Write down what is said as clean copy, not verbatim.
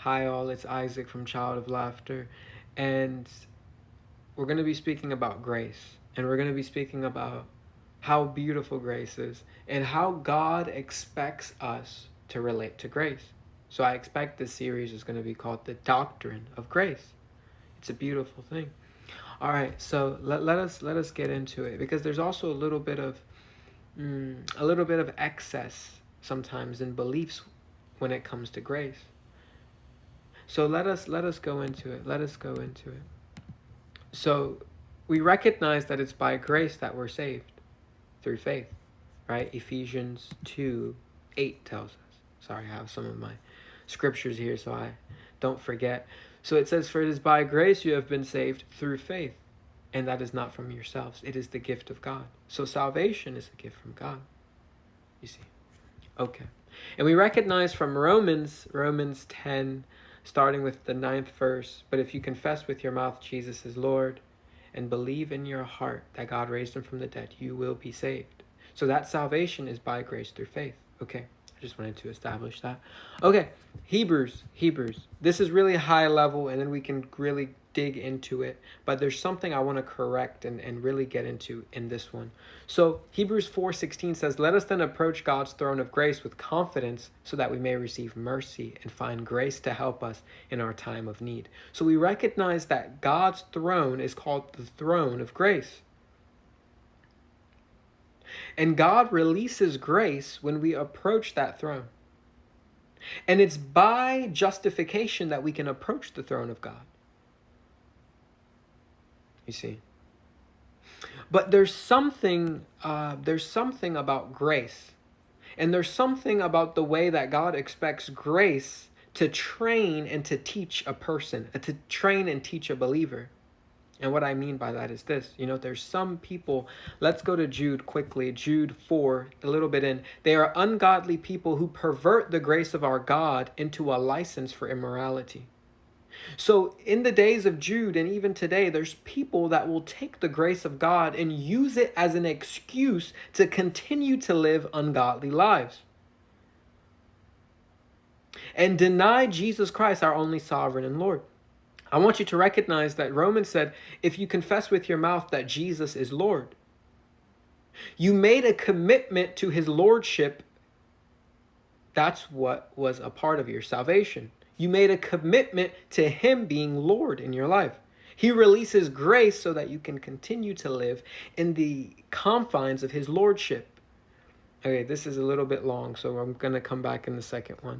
Hi all, it's Isaac from Child of Laughter, and we're going to be speaking about grace, and we're going to be speaking about how beautiful grace is and how God expects us to relate to grace. So I expect this series is going to be called The Doctrine of Grace. It's a beautiful thing. All right, so let us get into it, because there's also a little bit of excess sometimes in beliefs when it comes to grace. So let us go into it. Let us go into it. So we recognize that it's by grace that we're saved through faith, right? Ephesians 2:8 tells us. Sorry, I have some of my scriptures here so I don't forget. So it says, "For it is by grace you have been saved through faith, and that is not from yourselves. It is the gift of God." So salvation is a gift from God, you see. Okay. And we recognize from Romans 10, starting with the 9th verse, "But if you confess with your mouth Jesus is Lord and believe in your heart that God raised him from the dead, you will be saved." So that salvation is by grace through faith. Okay. I just wanted to establish that. Okay. Hebrews. This is really high level, and then we can really dig into it. But there's something I want to correct and really get into in this one. So Hebrews 4:16 says, "Let us then approach God's throne of grace with confidence so that we may receive mercy and find grace to help us in our time of need." So we recognize that God's throne is called the throne of grace. And God releases grace when we approach that throne. And it's by justification that we can approach the throne of God. You see. But there's something about grace. And there's something about the way that God expects grace to train and to teach a person, to train and teach a believer. And what I mean by that is this. There's some people, let's go to Jude quickly, Jude 4, a little bit in. "They are ungodly people who pervert the grace of our God into a license for immorality." So in the days of Jude and even today, there's people that will take the grace of God and use it as an excuse to continue to live ungodly lives and deny Jesus Christ, our only sovereign and Lord. I want you to recognize that Romans said, if you confess with your mouth that Jesus is Lord, you made a commitment to his lordship. That's what was a part of your salvation. You made a commitment to him being Lord in your life. He releases grace so that you can continue to live in the confines of his lordship. Okay, this is a little bit long, so I'm going to come back in the second one.